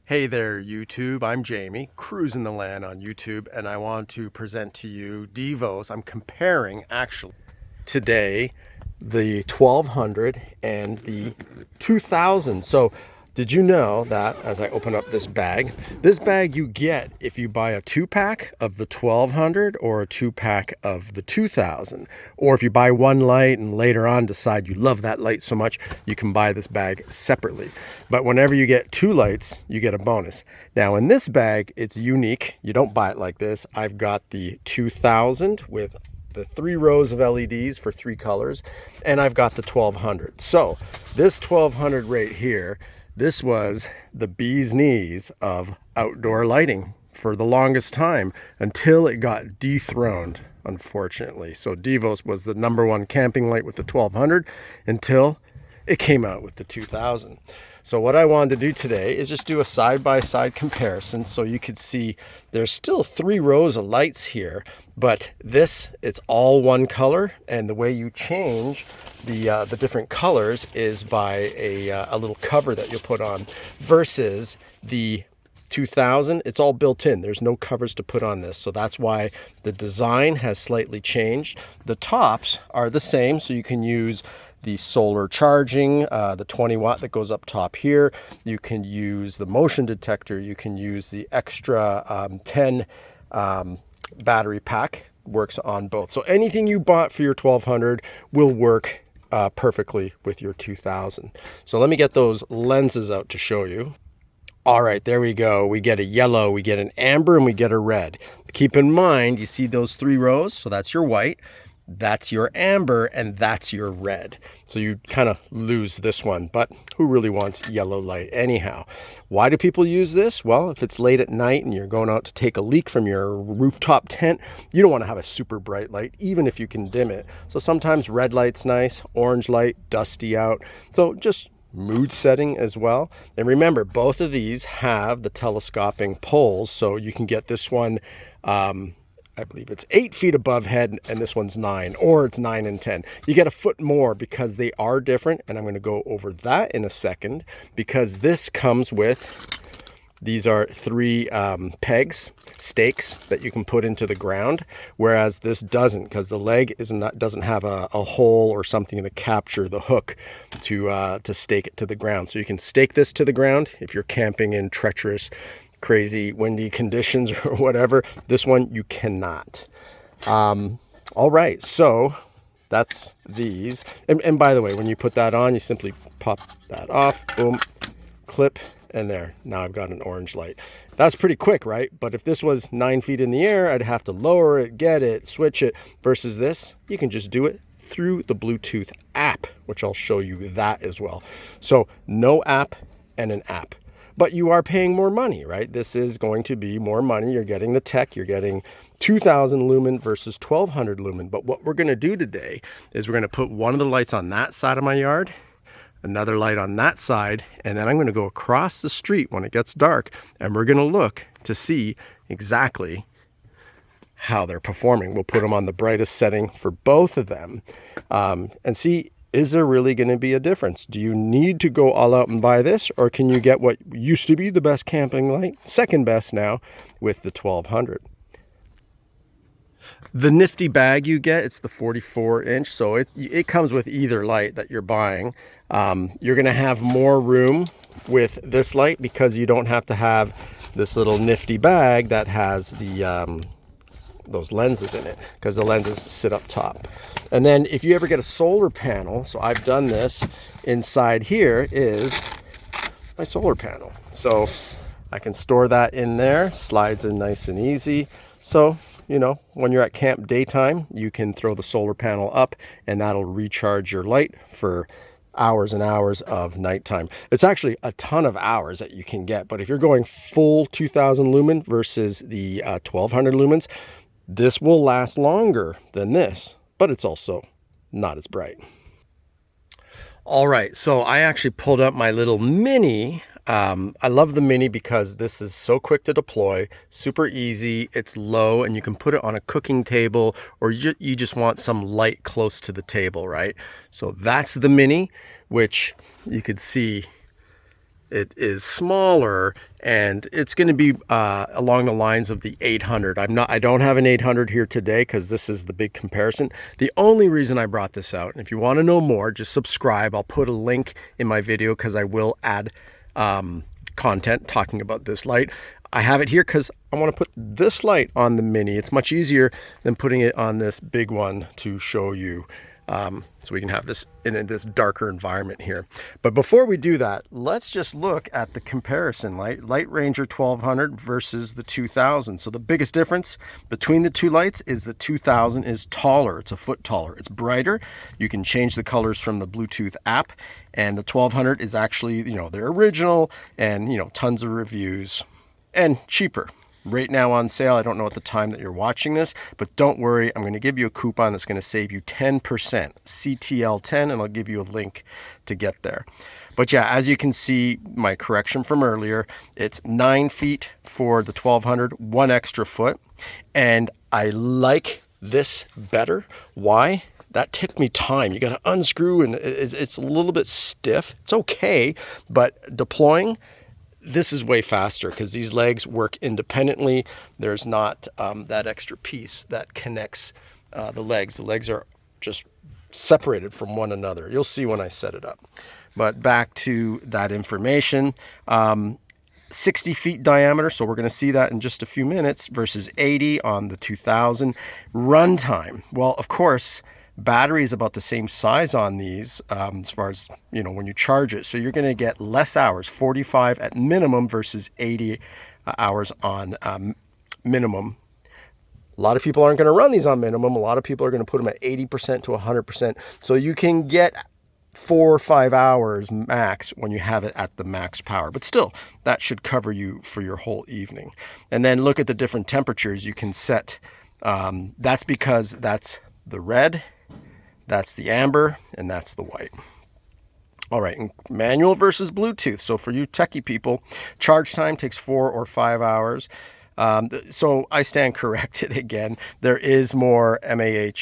Hey there, YouTube. I'm Jamie, cruising the land on YouTube, and I want to present to you Devos. I'm comparing, actually, today the 1200 and the 2000. So, did you know that as I open up this bag you get if you buy a 2-pack of the 1200 or a 2-pack of the 2000, or if you buy one light and later on decide you love that light so much, you can buy this bag separately. But whenever you get 2 lights, you get a bonus. Now in this bag, it's unique. You don't buy it like this. I've got the 2000 with the 3 rows of LEDs for 3 colors, and I've got the 1200. So this 1200 right here, this was the bee's knees of outdoor lighting for the longest time until it got dethroned, unfortunately. So Devos was the #1 camping light with the 1200 until it came out with the 2000. So what I wanted to do today is just do a side-by-side comparison so you could see there's still 3 rows of lights here, but this, it's all one color, and the way you change the different colors is by a little cover that you'll put on, versus the 2000, it's all built in. There's no covers to put on this, so that's why the design has slightly changed. The tops are the same, so you can use the solar charging, the 20 watt that goes up top here. You can use the motion detector. You can use the extra 10 battery pack, works on both. So anything you bought for your 1200 will work perfectly with your 2000. So let me get those lenses out to show you. All right, there we go. We get a yellow, we get an amber, and we get a red. Keep in mind, you see those 3 rows? So that's your white, that's your amber, and that's your red. So you kind of lose this one, but who really wants yellow light anyhow? Why do people use this? Well, if it's late at night and you're going out to take a leak from your rooftop tent, you don't want to have a super bright light, even if you can dim it. So sometimes red light's nice, orange light, dusty out. So just mood setting as well. And remember, both of these have the telescoping poles, so you can get this one, I believe it's 8 feet above head, and this one's 9, or it's 9 and 10. You get a foot more because they are different, and I'm going to go over that in a second, because this comes with, these are 3 pegs, stakes that you can put into the ground, whereas this doesn't, because the leg doesn't have a hole or something to capture the hook to stake it to the ground. So you can stake this to the ground if you're camping in treacherous, crazy windy conditions or whatever. This one you cannot. All right, so that's these. And by the way, when you put that on, you simply pop that off, boom, clip, and there. Now I've got an orange light. That's pretty quick, right? But if this was 9 feet in the air, I'd have to lower it, get it, switch it, versus this, you can just do it through the Bluetooth app, which I'll show you that as well. So no app and an app. But you are paying more money, right? This is going to be more money. You're getting the tech. You're getting 2000 lumen versus 1200 lumen. But what we're going to do today is we're going to put one of the lights on that side of my yard, another light on that side, and then I'm going to go across the street when it gets dark, and we're going to look to see exactly how they're performing. We'll put them on the brightest setting for both of them, and see, is there really going to be a difference? Do you need to go all out and buy this, or can you get what used to be the best camping light, second best now, with the 1200? The nifty bag you get, it's the 44-inch, so it comes with either light that you're buying. You're going to have more room with this light because you don't have to have this little nifty bag that has the those lenses in it, because the lenses sit up top. And then if you ever get a solar panel, so I've done this, inside here is my solar panel. So I can store that in there, slides in nice and easy. So, you know, when you're at camp daytime, you can throw the solar panel up and that'll recharge your light for hours and hours of nighttime. It's actually a ton of hours that you can get, but if you're going full 2000 lumen versus the 1200 lumens, this will last longer than this, but it's also not as bright. All right, so I actually pulled up my little mini. I love the mini because this is so quick to deploy, super easy, it's low, and you can put it on a cooking table, or you just want some light close to the table, right? So that's the mini, which you could see it is smaller, and it's going to be along the lines of the 800. I don't have an 800 here today because this is the big comparison. The only reason I brought this out, and if you want to know more, just subscribe. I'll put a link in my video because I will add content talking about this light. I have it here because I want to put this light on the Mini. It's much easier than putting it on this big one to show you. So we can have this in this darker environment here. But before we do that, let's just look at the comparison LightRanger 1200 versus the 2000. So the biggest difference between the two lights is the 2000 is taller. It's a foot taller. It's brighter. You can change the colors from the Bluetooth app, and the 1200 is actually, their original, and tons of reviews and cheaper. Right now on sale. I don't know at the time that you're watching this, but don't worry, I'm going to give you a coupon that's going to save you 10%, CTL10, and I'll give you a link to get there. But yeah, as you can see, my correction from earlier, it's 9 feet for the 1200, 1 extra foot, and I like this better. Why? That took me time. You got to unscrew, and it's a little bit stiff. It's okay, but deploying, this is way faster because these legs work independently. There's not that extra piece that connects the legs. The legs are just separated from one another. You'll see when I set it up. But back to that information. 60 feet diameter, so we're going to see that in just a few minutes, versus 80 on the 2000. Runtime. Well, of course, battery is about the same size on these as far as when you charge it, so you're going to get less hours, 45 at minimum versus 80 hours on minimum. A lot of people aren't going to run these on minimum. A lot of people are going to put them at 80% to 100%, so you can get 4 or 5 hours max when you have it at the max power, but still that should cover you for your whole evening. And then look at the different temperatures you can set. That's because that's the red, that's the amber, and that's the white. All right, and manual versus Bluetooth. So for you techie people, charge time takes 4 or 5 hours. So I stand corrected again. There is more mAh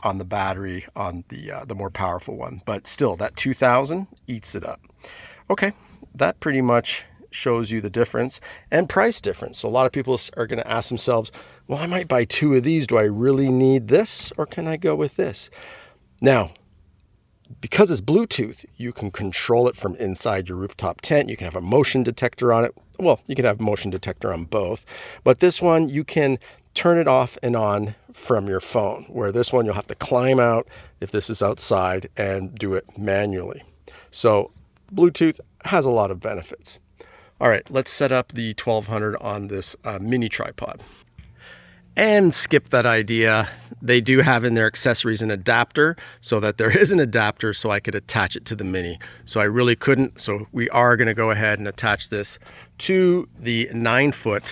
on the battery on the more powerful one, but still that 2000 eats it up. Okay, that pretty much shows you the difference and price difference. So a lot of people are going to ask themselves, well, I might buy 2 of these. Do I really need this, or can I go with this? Now, because it's Bluetooth, you can control it from inside your rooftop tent. You can have a motion detector on it. Well, you can have a motion detector on both, but this one you can turn it off and on from your phone, where this one you'll have to climb out if this is outside and do it manually. So Bluetooth has a lot of benefits. All right, let's set up the 1200 on this mini tripod. And skip that idea. They do have in their accessories an adapter, so that there is an adapter so I could attach it to the Mini. So I really couldn't, so we are going to go ahead and attach this to the 9-foot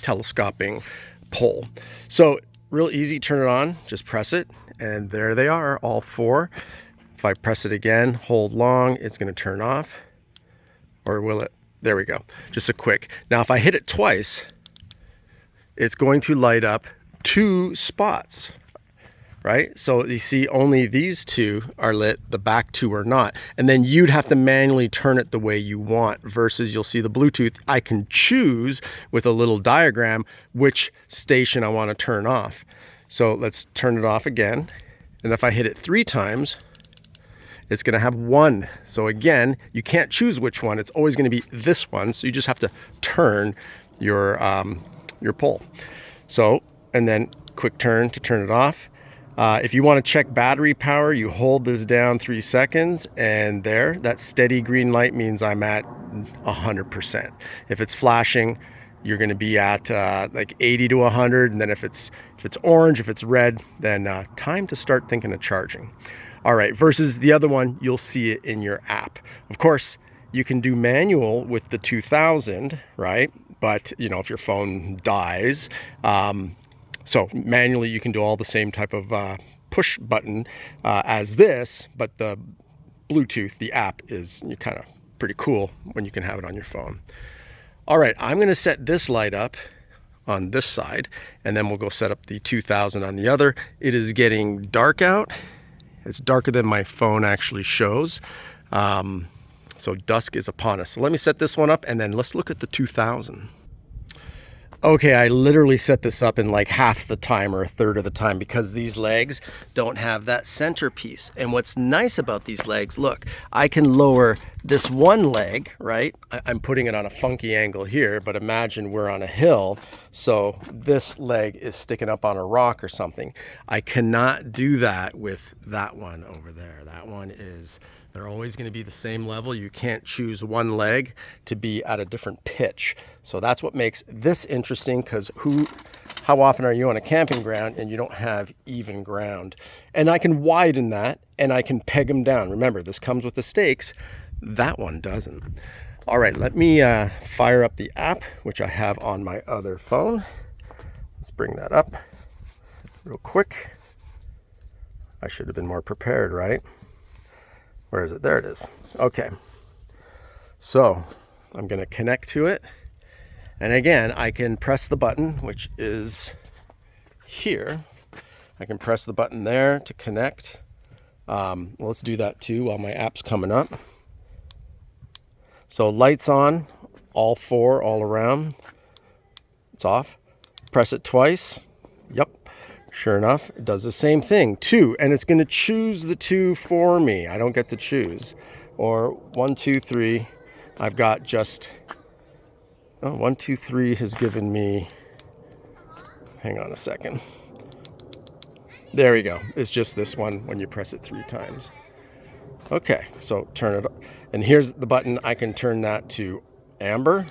telescoping pole. So real easy, turn it on, just press it, and there they are, all 4. If I press it again, hold long, it's going to turn off. Or will it? There we go. Just a quick. Now if I hit it twice, it's going to light up 2 spots, right? So you see only these 2 are lit, the back 2 are not. And then you'd have to manually turn it the way you want, versus you'll see the Bluetooth, I can choose with a little diagram which station I want to turn off. So let's turn it off again. And if I hit it 3 times, it's going to have 1. So again, you can't choose which one. It's always going to be this one. So you just have to turn your pole. So, and then quick turn to turn it off. If you want to check battery power, you hold this down 3 seconds, and there, that steady green light means I'm at 100%. If it's flashing, you're going to be at like 80 to 100, and then if it's orange, if it's red, then time to start thinking of charging. All right, versus the other one, you'll see it in your app. Of course, you can do manual with the 2000, right? But if your phone dies, so manually you can do all the same type of push button as this, but the Bluetooth, the app, is kind of pretty cool when you can have it on your phone. All right, I'm going to set this light up on this side, and then we'll go set up the 2000 on the other. It is getting dark out. It's darker than my phone actually shows. So dusk is upon us. So let me set this one up and then let's look at the 2000. Okay, I literally set this up in like half the time or a third of the time because these legs don't have that centerpiece. And what's nice about these legs, look, I can lower this one leg, right? I'm putting it on a funky angle here, but imagine we're on a hill. So this leg is sticking up on a rock or something. I cannot do that with that one over there. That one is, they're always going to be the same level. You can't choose one leg to be at a different pitch. So that's what makes this interesting, because how often are you on a camping ground and you don't have even ground? And I can widen that and I can peg them down. Remember, this comes with the stakes. That one doesn't. All right, let me fire up the app, which I have on my other phone. Let's bring that up real quick. I should have been more prepared, right? Where is it? There it is. Okay. So I'm going to connect to it. And again, I can press the button, which is here. I can press the button there to connect. Let's do that too while my app's coming up. So lights on, all four, all around. It's off. Press it twice. Yep. Sure enough, it does the same thing. 2, and it's going to choose the 2 for me. I don't get to choose. Or 1, 2, 3. I've got just, 1, 2, 3 has given me, hang on a second. There we go. It's just this one when you press it 3 times. Okay, so turn it up. And here's the button. I can turn that to amber,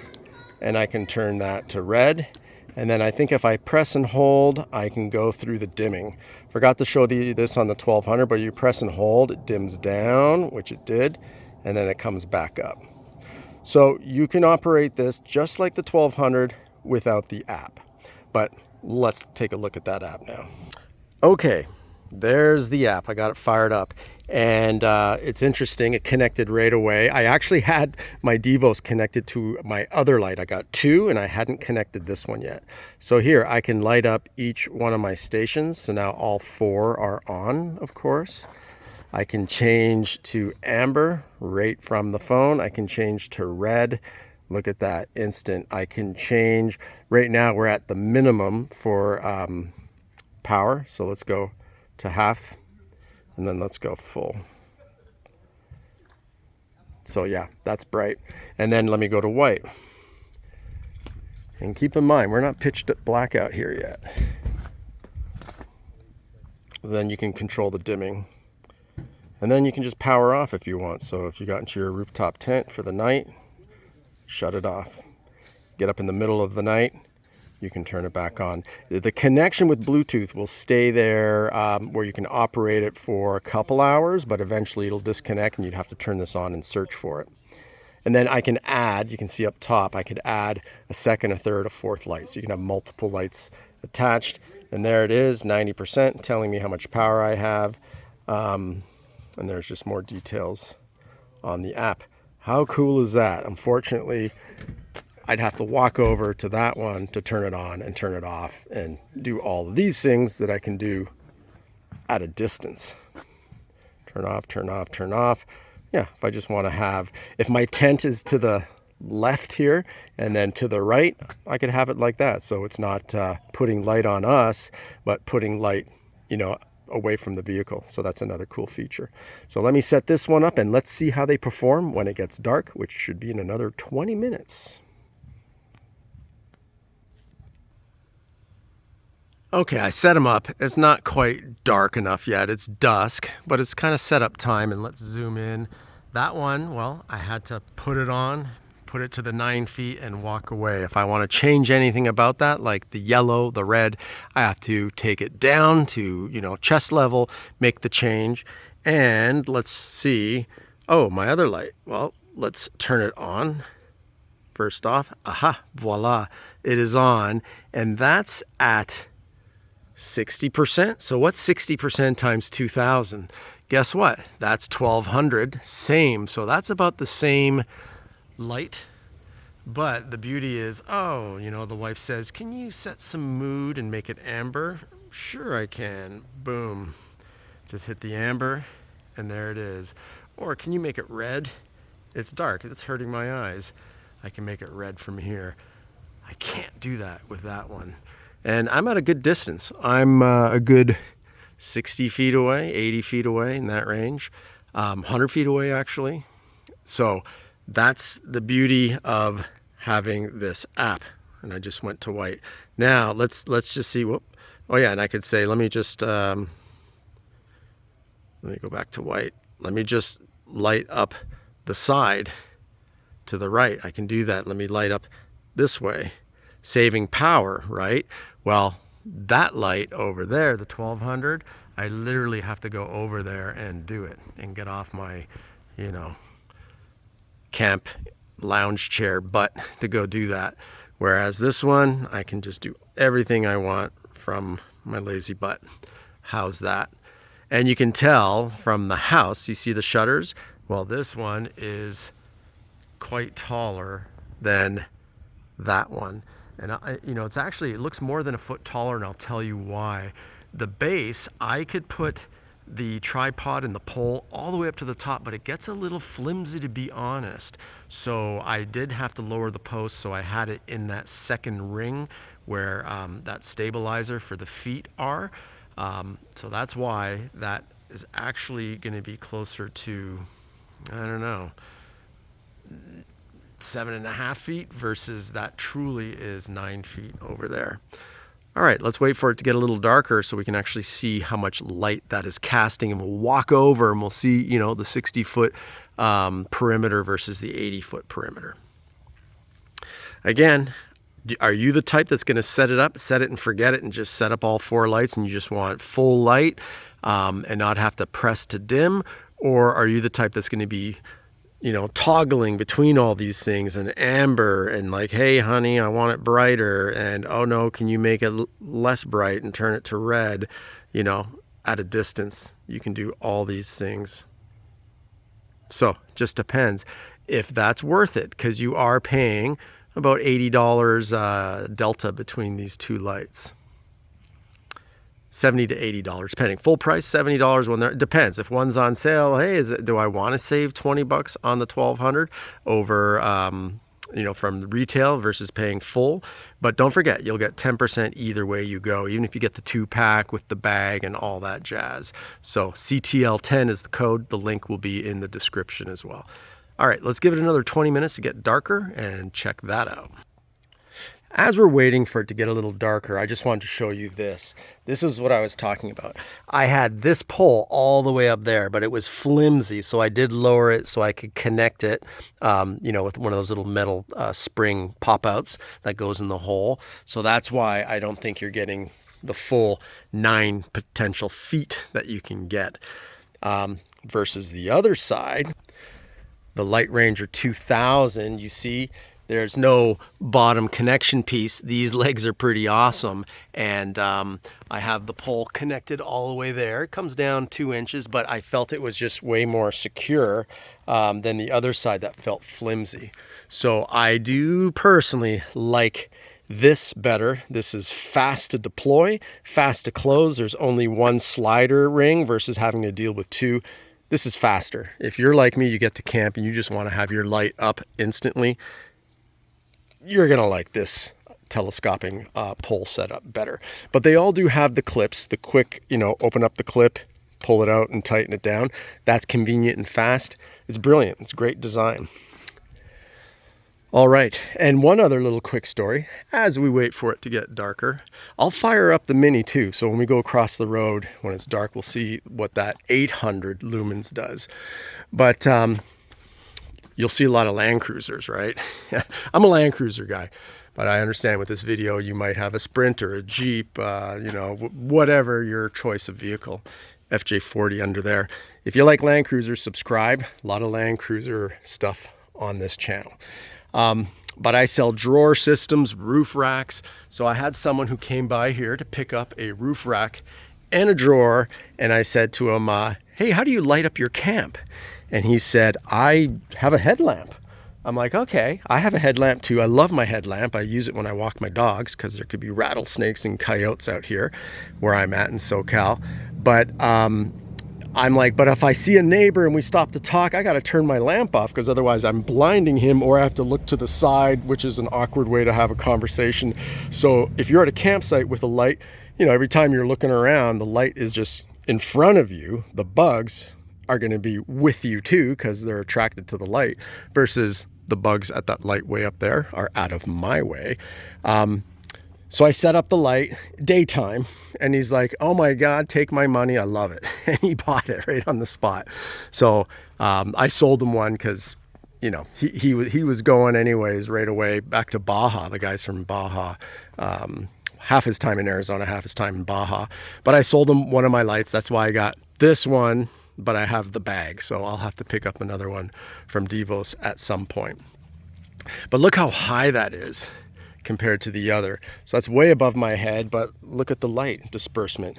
and I can turn that to red. And then I think if I press and hold, I can go through the dimming. Forgot to show this on the 1200, but you press and hold, it dims down, which it did, and then it comes back up. So you can operate this just like the 1200 without the app. But let's take a look at that app now. Okay, there's the app. I got it fired up. And it's interesting, it connected right away. I actually had my Devos connected to my other light. I got 2 and I hadn't connected this one yet. So here I can light up each one of my stations. So now all 4 are on, of course. I can change to amber right from the phone. I can change to red. Look at that, instant. I can change, right now we're at the minimum for power. So let's go to half. And then let's go full. So yeah, that's bright. And then let me go to white. And keep in mind, we're not pitched at blackout here yet. Then you can control the dimming. And then you can just power off if you want. So if you got into your rooftop tent for the night, shut it off. Get up in the middle of the night, you can turn it back on. The connection with Bluetooth will stay there where you can operate it for a couple hours, but eventually it'll disconnect and you'd have to turn this on and search for it. And then I can add, you can see up top, I could add a second, a third, a fourth light. So you can have multiple lights attached. And there it is, 90%, telling me how much power I have. And there's just more details on the app. How cool is that? Unfortunately, I'd have to walk over to that one to turn it on and turn it off and do all of these things that I can do at a distance. Turn off, turn off, turn off. Yeah, if I just want to have, if my tent is to the left here and then to the right, I could have it like that. So it's not putting light on us, but putting light, away from the vehicle. So that's another cool feature. So let me set this one up and let's see how they perform when it gets dark, which should be in another 20 minutes. Okay, I set them up. It's not quite dark enough yet. It's dusk, but it's kind of setup time. And let's zoom in. That one, well, I had to put it on, put it to the 9 feet and walk away. If I want to change anything about that, like the yellow, the red, I have to take it down to, chest level, make the change. And let's see. Oh, my other light. Well, let's turn it on. First off, aha, voila, it is on. And that's at 60%. So what's 60% times 2,000? Guess what? That's 1,200. Same. So that's about the same light. But the beauty is, the wife says, can you set some mood and make it amber? Sure I can. Boom. Just hit the amber and there it is. Or can you make it red? it's dark. It's hurting my eyes. I can make it red from here. I can't do that with that one. And I'm at a good distance. I'm a good 60 feet away, 80 feet away, in that range. 100 feet away, actually. So that's the beauty of having this app. And I just went to white. Now let's just see. Whoop. Oh yeah, and I could say, let me just let me go back to white. Let me just light up the side to the right. I can do that. Let me light up this way, saving power, right? Well, that light over there, the 1200, I literally have to go over there and do it and get off my, you know, camp lounge chair butt to go do that. Whereas this one, I can just do everything I want from my lazy butt. How's that? And you can tell from the house, you see the shutters? Well, this one is quite taller than that one. And you know, it's actually, it looks more than a foot taller, and I'll tell you why. The base, I could put the tripod and the pole all the way up to the top, but it gets a little flimsy, to be honest. So I did have to lower the post, so I had it in that second ring where that stabilizer for the feet are. So that's why that is actually going to be closer to, I don't know, 7.5 feet versus that truly is 9 feet over there. All right, let's wait for it to get a little darker so we can actually see how much light that is casting, and we'll walk over and we'll see, you know, the 60-foot perimeter versus the 80-foot perimeter. Again, are you the type that's going to set it up, set it and forget it, and just set up all 4 lights and you just want full light and not have to press to dim? Or are you the type that's going to be, you know, toggling between all these things, and amber, and like, hey honey, I want it brighter, and oh no, can you make it less bright and turn it to red? You know, at a distance, you can do all these things. So just depends if that's worth it, because you are paying about $80 delta between these 2 lights. $70 to $80 depending. Full price $70 when there depends. If one's on sale, hey, do I want to save 20 bucks on the 1200 over you know, from the retail versus paying full? But don't forget, you'll get 10% either way you go, even if you get the 2-pack with the bag and all that jazz. So CTL10 is the code. The link will be in the description as well. All right, let's give it another 20 minutes to get darker and check that out. As we're waiting for it to get a little darker, I just wanted to show you this. This is what I was talking about. I had this pole all the way up there, but it was flimsy, so I did lower it so I could connect it, you know, with one of those little metal spring pop-outs that goes in the hole. So that's why I don't think you're getting the full 9 potential feet that you can get. Versus the other side, the LightRanger 2000, you see, there's no bottom connection piece. These legs are pretty awesome. And I have the pole connected all the way there. It comes down 2 inches, but I felt it was just way more secure than the other side that felt flimsy. So I do personally like this better. This is fast to deploy, fast to close. There's only 1 slider ring versus having to deal with 2. This is faster. If you're like me, you get to camp and you just want to have your light up instantly, you're gonna like this telescoping pole setup better. But they all do have the clips, the quick, you know, open up the clip, pull it out and tighten it down. That's convenient and fast. It's brilliant. It's great design. All right, and one other little quick story as we wait for it to get darker. I'll fire up the Mini too, so when we go across the road when it's dark, we'll see what that 800 lumens does. But you'll see a lot of Land Cruisers, right? I'm a Land Cruiser guy, but I understand with this video you might have a Sprinter, a Jeep, you know, whatever your choice of vehicle. FJ40 under there. If you like Land Cruisers, subscribe. A lot of Land Cruiser stuff on this channel. But I sell drawer systems, roof racks. So I had someone who came by here to pick up a roof rack and a drawer, and I said to him, hey, how do you light up your camp? And he said, I have a headlamp. I'm like, okay, I have a headlamp too. I love my headlamp. I use it when I walk my dogs because there could be rattlesnakes and coyotes out here where I'm at in SoCal. But I'm like, but if I see a neighbor and we stop to talk, I got to turn my lamp off because otherwise I'm blinding him, or I have to look to the side, which is an awkward way to have a conversation. So if you're at a campsite with a light, you know, every time you're looking around, the light is just in front of you. The bugs are going to be with you too because they're attracted to the light, versus the bugs at that light way up there are out of my way. So I set up the light daytime, and he's like, oh my God, take my money. I love it. And he bought it right on the spot. So I sold him one because, you know, he was going anyways right away back to Baja. The guy's from Baja. Half his time in Arizona, half his time in Baja. But I sold him one of my lights. That's why I got this one, but I have the bag. So I'll have to pick up another one from Devos at some point. But look how high that is compared to the other. So that's way above my head, but look at the light disbursement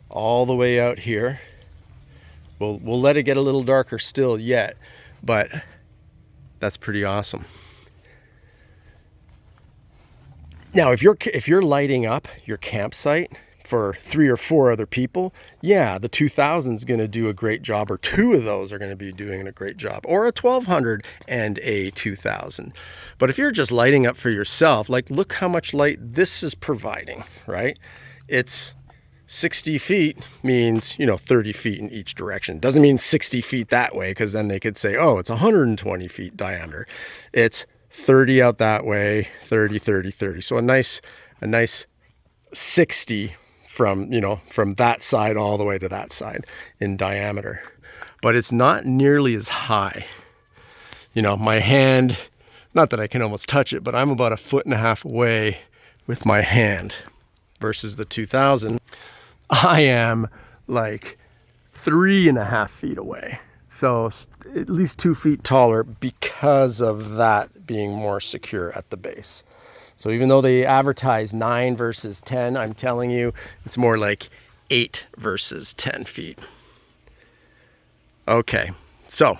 all the way out here. We'll let it get a little darker still yet, but that's pretty awesome. Now, if you're lighting up your campsite for 3 or 4 other people, yeah, the 2000 is going to do a great job, or 2 of those are going to be doing a great job, or a 1200 and a 2000. But if you're just lighting up for yourself, like look how much light this is providing, right? It's 60 feet means, you know, 30 feet in each direction. Doesn't mean 60 feet that way, because then they could say, oh, it's 120 feet diameter. It's 30 out that way, 30, 30, 30. So a nice 60 from, you know, from that side all the way to that side in diameter. But it's not nearly as high. You know, my hand, not that I can almost touch it, but I'm about 1.5 feet away with my hand, versus the 2000. I am like 3.5 feet away. So at least 2 feet taller because of that being more secure at the base. So even though they advertise 9 versus 10, I'm telling you, it's more like 8 versus 10 feet. Okay, so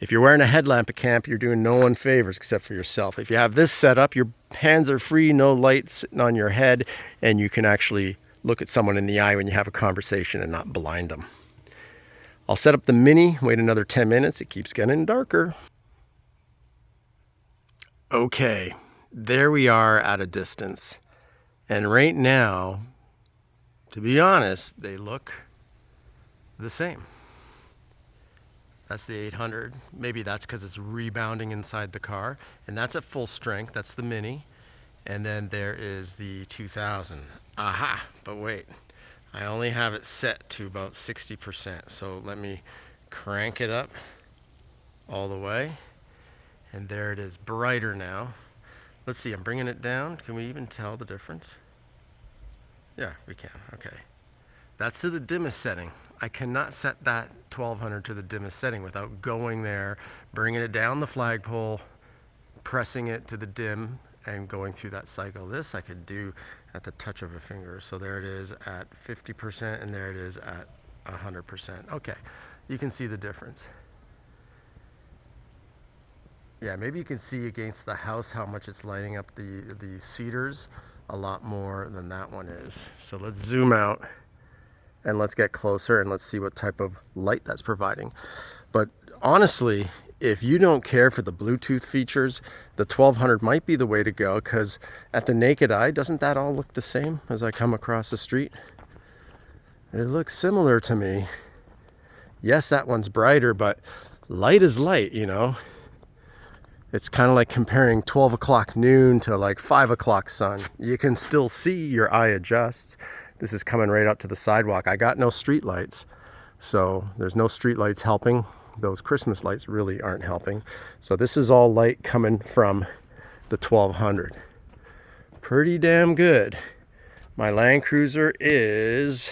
if you're wearing a headlamp at camp, you're doing no one favors except for yourself. If you have this set up, your hands are free, no light sitting on your head, and you can actually look at someone in the eye when you have a conversation and not blind them. I'll set up the mini, wait another 10 minutes. It keeps getting darker. Okay, there we are at a distance. And right now, to be honest, they look the same. That's the 800. Maybe that's because it's rebounding inside the car. And that's at full strength. That's the mini. And then there is the 2000. Aha, but wait. I only have it set to about 60%. So let me crank it up all the way. And there it is, brighter now. Let's see, I'm bringing it down. Can we even tell the difference? Yeah, we can, okay. That's to the dimmest setting. I cannot set that 1200 to the dimmest setting without going there, bringing it down the flagpole, pressing it to the dim, and going through that cycle. This I could do at the touch of a finger. So there it is at 50%, and there it is at 100%. Okay, you can see the difference. Yeah, maybe you can see against the house how much it's lighting up the cedars a lot more than that one is. So let's zoom out and let's get closer and let's see what type of light that's providing. But honestly, if you don't care for the Bluetooth features, the 1200 might be the way to go, because at the naked eye, doesn't that all look the same as I come across the street? It looks similar to me. Yes, that one's brighter, but light is light, you know? It's kind of like comparing 12 o'clock noon to like 5 o'clock sun. You can still see, your eye adjusts. This is coming right up to the sidewalk. I got no street lights, so there's no street lights helping. Those Christmas lights really aren't helping. So this is all light coming from the 1200. Pretty damn good. My Land Cruiser is,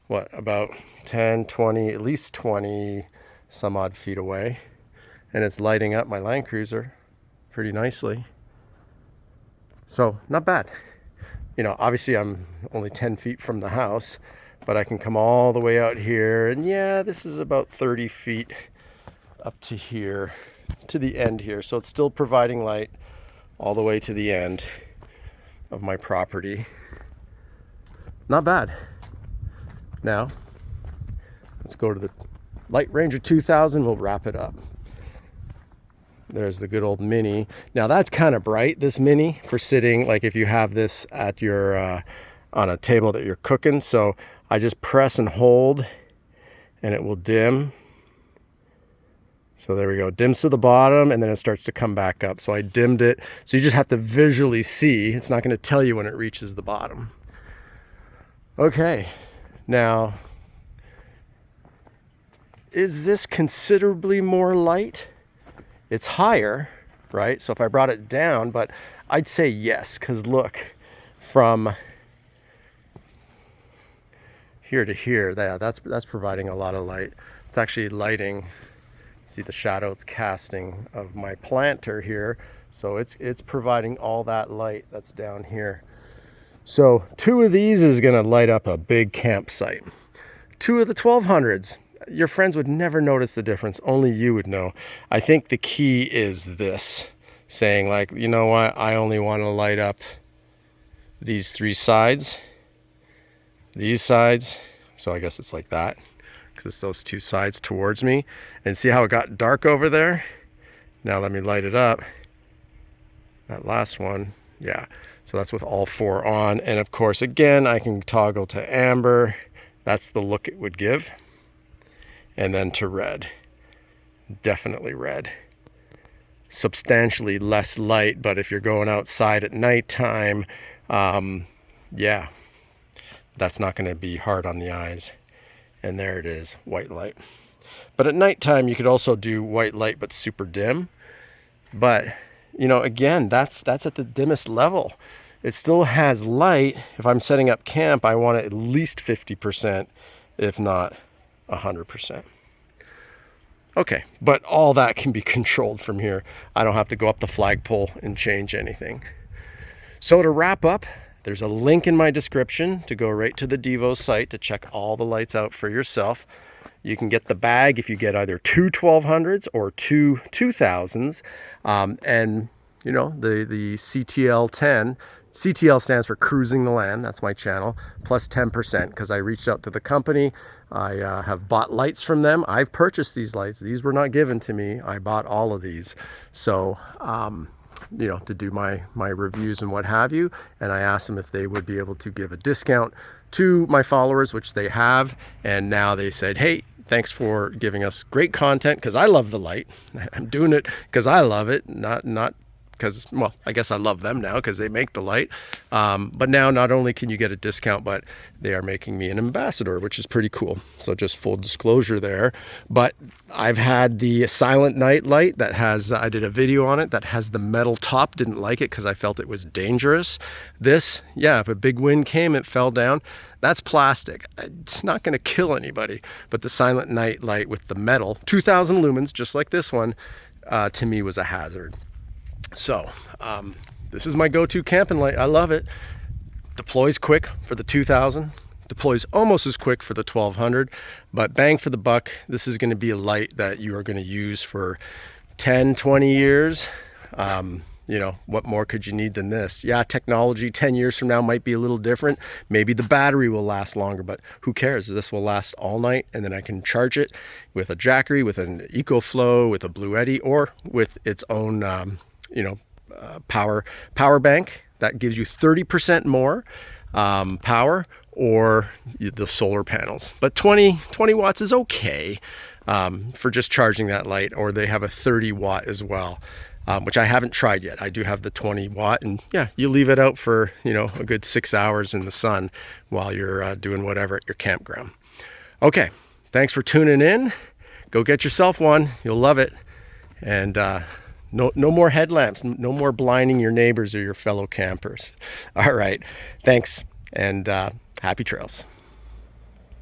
what, about 10, 20, at least 20 some odd feet away. And it's lighting up my Land Cruiser pretty nicely. So not bad. You know, obviously I'm only 10 feet from the house, but I can come all the way out here. And yeah, this is about 30 feet up to here, to the end here. So it's still providing light all the way to the end of my property. Not bad. Now, Let's go to the LightRanger 2000. We'll wrap it up. There's the good old mini. Now that's kind of bright, this mini, for sitting, like if you have this at your on a table that you're cooking. So I just press and hold and it will dim. So there we go, dims to the bottom and then it starts to come back up. So I dimmed it. So you just have to visually see. It's not going to tell you when it reaches the bottom. Okay, now, is this considerably more light? It's higher, right? So if I brought it down, but I'd say yes, because look, from here to here, that's providing a lot of light. It's actually lighting. See the shadow it's casting of my planter here. So it's providing all that light that's down here. So 2 of these is gonna light up a big campsite. 2 of the 1200s, your friends would never notice the difference, only you would know. I think the key is this, saying like, you know what, I only wanna light up these 3 sides, these sides, so I guess it's like that, because it's those 2 sides towards me. And see how it got dark over there? Now let me light it up. That last one, yeah. So that's with all 4 on. And of course, again, I can toggle to amber. That's the look it would give. And then to red. Definitely red. Substantially less light, but if you're going outside at nighttime, yeah, that's not going to be hard on the eyes. And there it is, white light. But at nighttime, you could also do white light, but super dim. But, you know, again, that's at the dimmest level. It still has light. If I'm setting up camp, I want it at least 50%, if not 100%. Okay, but all that can be controlled from here. I don't have to go up the flagpole and change anything. So to wrap up, there's a link in my description to go right to the Devos site to check all the lights out for yourself. You can get the bag if you get either 2 1200s or 2 2000s. And, you know, the CTL 10, CTL stands for Cruising the Land. That's my channel, plus 10%, because I reached out to the company. I have bought lights from them. I've purchased these lights. These were not given to me. I bought all of these. So, you know, to do my reviews and what have you. And I asked them if they would be able to give a discount to my followers, which they have. And now they said, hey, thanks for giving us great content, because I love the light. I'm doing it because I love it, not because, well, I guess I love them now because they make the light. But now not only can you get a discount, but they are making me an ambassador, which is pretty cool. So just full disclosure there. But I've had the silent night light that has, I did a video on it, that has the metal top. Didn't like it because I felt it was dangerous. This, yeah, if a big wind came, it fell down. That's plastic. It's not going to kill anybody. But the silent night light with the metal, 2000 lumens, just like this one, to me was a hazard. So this is my go-to camping light. I love it. Deploys quick for the 2000, deploys almost as quick for the 1200, but bang for the buck, this is going to be a light that you are going to use for 10, 20 years. You know, what more could you need than this? Yeah, technology 10 years from now might be a little different. Maybe the battery will last longer, but who cares? This will last all night, and then I can charge it with a Jackery, with an EcoFlow, with a Blue Eddy, or with its own you know, power bank that gives you 30% more power, or the solar panels. But 20 watts is okay for just charging that light, or they have a 30 watt as well, which I haven't tried yet. I do have the 20 watt, and yeah, you leave it out for, you know, a good 6 hours in the sun while you're doing whatever at your campground. Okay, thanks for tuning in. Go get yourself one. You'll love it. And no more headlamps, no more blinding your neighbors or your fellow campers. All right, thanks, and happy trails.